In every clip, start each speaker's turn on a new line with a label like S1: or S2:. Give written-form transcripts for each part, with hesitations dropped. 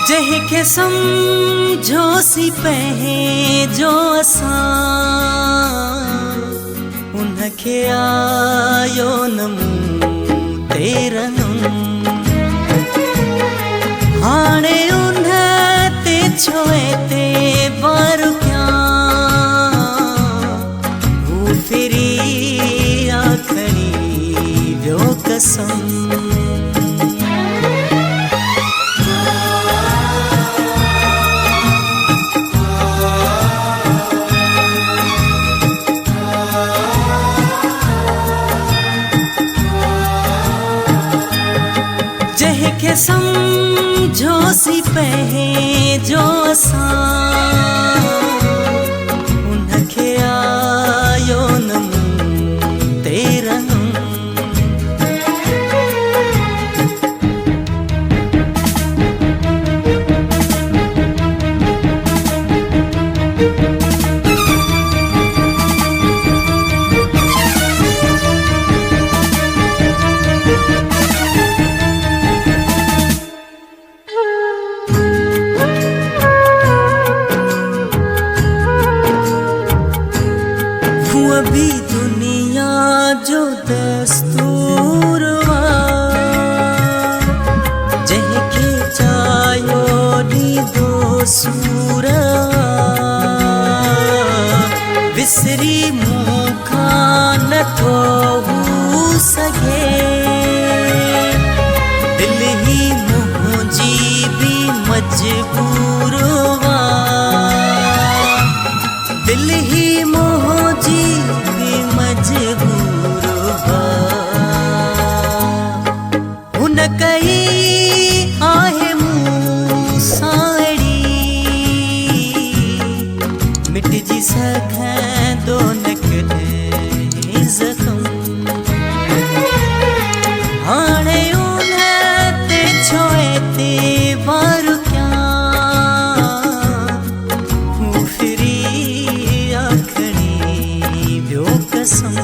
S1: जंहिंखे सम्झोसी पहिं जो असां उनखे आयो न मूं ते रहम। हाणे उन ते छो ते बार कयां हू फिरी आखणी वियो कसम। जंहिंखे सम्झोसी पहिं जो असां उनखे आयो न मूं ते रहम। भी दुनिया जो दस्तूर जंहिंखे चाहियो ॾींदो सूर विसरी मूंखां नथो हू सघे। दिल ही मुंहिंजी बि मजबूर दिल ही मुंहिंजी मजबूर हुन कई आहे मूं साड़ी मिटजी सघंदो न कॾहिं ज़ख़्म। हाणे उन ते छो ते वार कयां हू फिरी आखणी वियो कसम।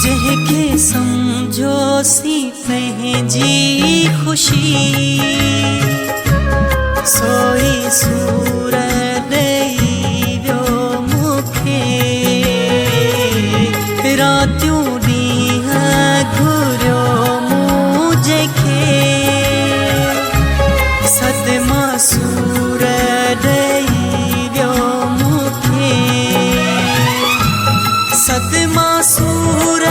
S1: जंहिंखे सम्झोसी पंहिंजी ख़ुशी सोई सूर ॾेई वियो मूंखे। रातियूं ॾींहं घुरियो मूं जंहिंखे सदमा सूर ॾेई वियो मूंखे। सदमा सूर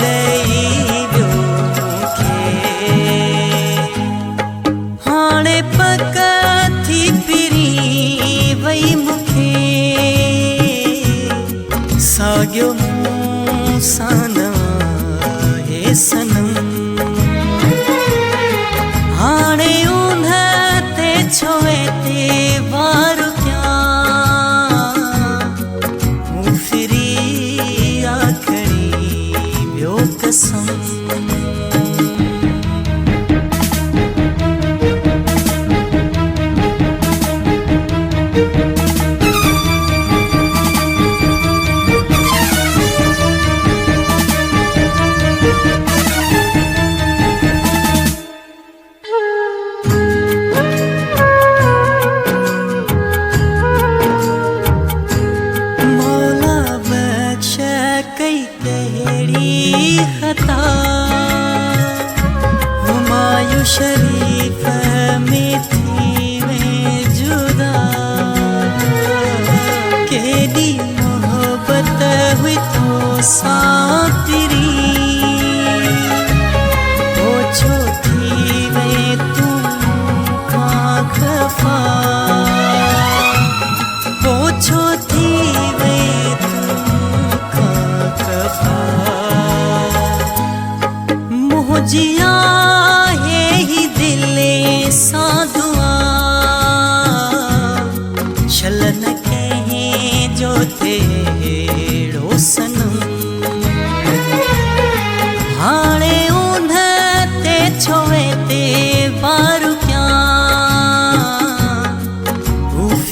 S1: ॾेई वियो मूंखे। हाणे पक थी फिरी वई मूंखे साॻियो मूं सां न आहे सनम। हाणे उन ते छो ते वार कयां हू फिरी आखणी वियो कसम।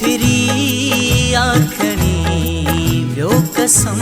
S1: फिरी आखणी व्यो कसम